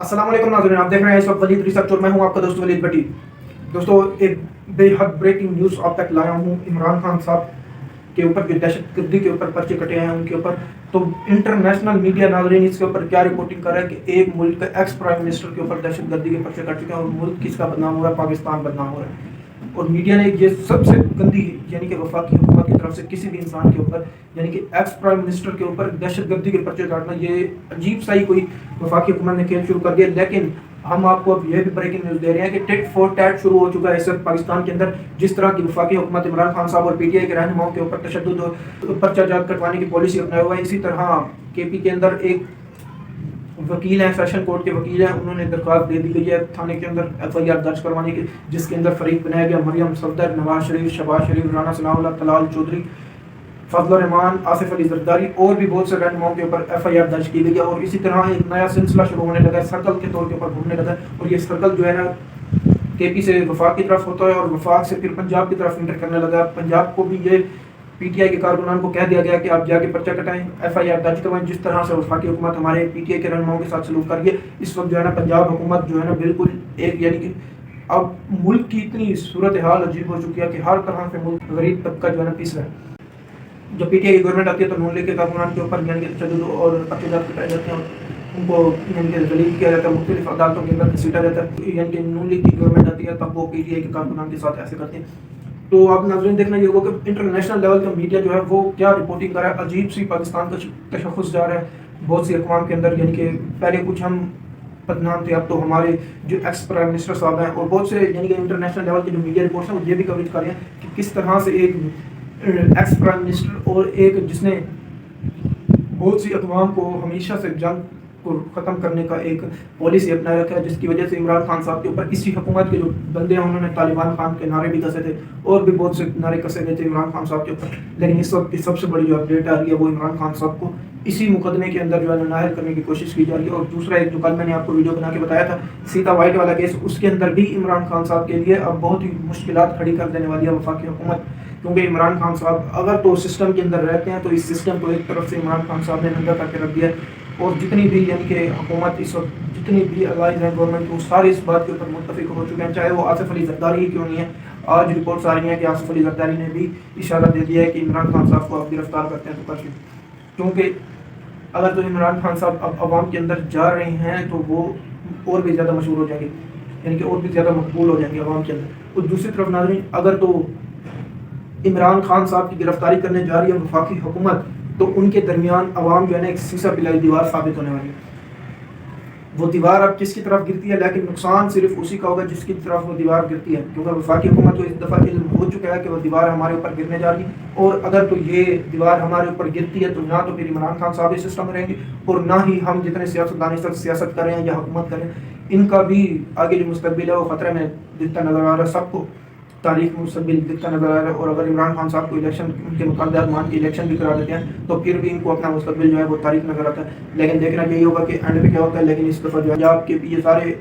अस्सलाम वालेकुम नाज़रीन, आप देख रहे हैं इस वक्त वलीद रिसर्च और मैं हूं आपका दोस्त वलीद भट्टी। दोस्तों, एक बेहद ब्रेकिंग न्यूज़ आप तक लाया हूं। इमरान खान साहब के ऊपर जो दहशतगर्दी के ऊपर पर्चे कटे हैं उनके ऊपर तो इंटरनेशनल मीडिया नाज़रीन इसके ऊपर क्या रिपोर्टिंग कर रहा है कि एक मुल्क का एक्स प्राइम मिनिस्टर के ऊपर दहशतगर्दी के पर्चे कट चुके हैं और मुल्क किसका बदनाम हो रहा है, पाकिस्तान बदनाम हो रहा है। और मीडिया ने ये सबसे गंदी यानी कि वफाकी हुकूमत की तरफ से किसी भी इंसान के ऊपर यानी कि एक्स प्राइम मिनिस्टर के ऊपर दहशतगर्दी के पर्चे काटना, ये अजीब सा ही कोई वफाकी हुकूमत ने खेल शुरू कर दिया। लेकिन हम आपको अब ये भी ब्रेकिंग न्यूज़ दे रहे हैं कि टिट फॉर टैट शुरू हो चुका है इस वक्त पाकिस्तान के अंदर। जिस तरह की वफाकी हुकूमत इमरान खान साहब और पीटीआई के रहनुमाओं के ऊपर तशद्दुद और पर्चा जात कटवाने की पॉलिसी अपनाया हुआ है, इसी तरह केपी के अंदर एक वकील हैं, सेशन कोर्ट के वकील हैं, उन्होंने दरख्वास्त दे दी गई है थाने के अंदर एफआईआर दर्ज करवाने की, जिसके अंदर फरीक बनाया गया मरियम सफदर, नवाज शरीफ, शहबाज शरीफ, राना सनाउल्लाह, तलाल चौधरी, फजल रहमान, आसिफ अली जरदारी और भी बहुत से रहनुमाओं के ऊपर एफआईआर दर्ज की गई है। और इसी तरह एक नया सिलसिला शुरू होने लगा है, सर्कल के तौर के ऊपर घूमने लगा है। और ये सर्कल जो है ना केपी से वफाक की तरफ होता है और वफाक से फिर पंजाब की तरफ इंटर करने लगा। पंजाब को भी ये पीटीआई के कारकुनान को कह दिया गया कि आप जाके पर्चा कटाएं, एफआईआर दर्ज करवाएं। जिस तरह से वफाकी हुकूमत हमारे पीटीआई के रहनुमाओं के साथ सलूक कर रही है, इस वक्त जो है ना पंजाब हुकूमत जो है ना बिल्कुल एक यानी कि अब मुल्क की इतनी सूरत हाल अजीब हो चुकी है कि हर तरह से मुल्क गरीब तबका जो है ना पिस रहा है। जब पीटीआई की गवर्नमेंट आती है तो नून लीग के कारकुनान के ऊपर यानी कि तशद्दुद और अत्याचार कटाए जाते हैं, उनको यानी कि जलील किया जाता है, मुख्तलिफ अदालतों के अंदर घसीटा जाता है। यानी कि नून लीग की गवर्नमेंट आती है तब वो पीटीआई के कारकुनान के साथ ऐसे करते हैं। तो आप नाज़रीन देखना ये होगा कि इंटरनेशनल लेवल का मीडिया जो है वो क्या रिपोर्टिंग कर रहा है। अजीब सी पाकिस्तान का तशख़्ख़ुस जा रहा है बहुत सी अक़वाम के अंदर, यानी कि पहले कुछ हम बदनाम थे, अब तो हमारे जो एक्स प्राइम मिनिस्टर साहब हैं और बहुत से यानी कि इंटरनेशनल लेवल के जो मीडिया रिपोर्ट्स हैं वो ये भी कवरेज कर रहे हैं कि किस तरह से एक एक्स प्राइम मिनिस्टर और एक जिसने बहुत सी अक़वाम को हमेशा से जंग को ख़त्म करने का एक पॉलिसी अपनाया रखा है, जिसकी वजह से इमरान खान साहब के ऊपर इसी हुकूमत के जो बंदे हैं उन्होंने तालिबान खान के नारे भी कसे थे और भी बहुत से नारे कसे गए थे इमरान खान साहब के ऊपर। लेकिन इस वक्त की सबसे बड़ी जो अपडेट आ रही है वो इमरान खान साहब को इसी मुकदमे के अंदर जो है नाहल करने की कोशिश की जा रही है। और दूसरा एक जो कल मैंने आपको वीडियो बना के बताया था सीता वाइट वाला केस, उसके अंदर भी इमरान खान साहब के लिए अब बहुत ही मुश्किलात खड़ी कर देने वाली है वफाकी हुकूमत। क्योंकि इमरान खान साहब अगर तो सिस्टम के अंदर रहते हैं तो इस सिस्टम को एक तरफ से इमरान खान साहब ने नंगा करके रख दिया है और जितनी भी यानी कि हुकूमत इस वक्त जितनी भी अलाइज हैं गवर्नमेंट को सारे इस बात के ऊपर मुत्तफिक हो चुके हैं, चाहे वो आसिफ अली जरदारी ही क्यों नहीं है। आज रिपोर्ट्स आ रही हैं कि आसिफ अली जरदारी ने भी इशारा दे दिया है कि इमरान खान साहब को आप गिरफ्तार करते हैं तो कर लें, क्योंकि अगर तो इमरान खान साहब अब अवाम के अंदर जा रहे हैं तो वो और भी ज़्यादा मशहूर हो जाएंगे, यानी कि और भी ज़्यादा मकबूल हो जाएंगे अवाम के अंदर। और दूसरी तरफ नाज़रीन अगर तो इमरान खान साहब की गिरफ्तारी करने जा रही है वफाकी हुकूमत तो उनके दरमियान अवाम जो है ना एक सीसा पिलाई दीवार साबित होने वाली है। वो दीवार अब किसकी तरफ गिरती है, लेकिन नुकसान सिर्फ उसी का होगा जिसकी तरफ वो दीवार गिरती है, क्योंकि वफाकी हुकूमत को इस दफ़ा इल्म हो चुका है कि वो दीवार हमारे ऊपर गिरने जा रही है। और अगर तो ये दीवार हमारे ऊपर गिरती है तो ना तो फिर इमरान खान साहब इस सिस्टम में रहेंगे और ना ही हम जितने सियासतदान इस वक्त सियासत कर रहे हैं या हुकूमत करें, इनका भी आगे जो मुस्तकबिल है वो ख़तरे में दिखता नज़र आ रहा है। सबको तारीख मुस्तकबिल दिखता नजर आ रहा है। और अगर इमरान खान साहब को इलेक्शन उनके मुकालदात मान के इलेक्शन भी करा देते हैं तो फिर भी इनको अपना मुस्तकबिल जो है वो तारीख नजर आता है। लेकिन देखना यही होगा कि एंड में क्या होता है। लेकिन इस दफ़ा जो है आपके ये सारे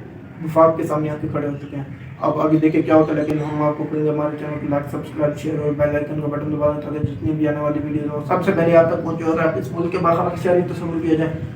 वफाक के सामने आके खड़े हो चुके हैं। अब आगे देखे क्या होता है। लेकिन हम आपको कहेंगे हमारे चैनल को लाइक, सब्सक्राइब, शेयर और बेल आइकन का बटन दबा दें ताकि जितनी भी आने वाली वीडियो हो सबसे पहले आप तक पहुँचे और आप इस मुल्क के बाहर शहरी तस्वुर किया जाए।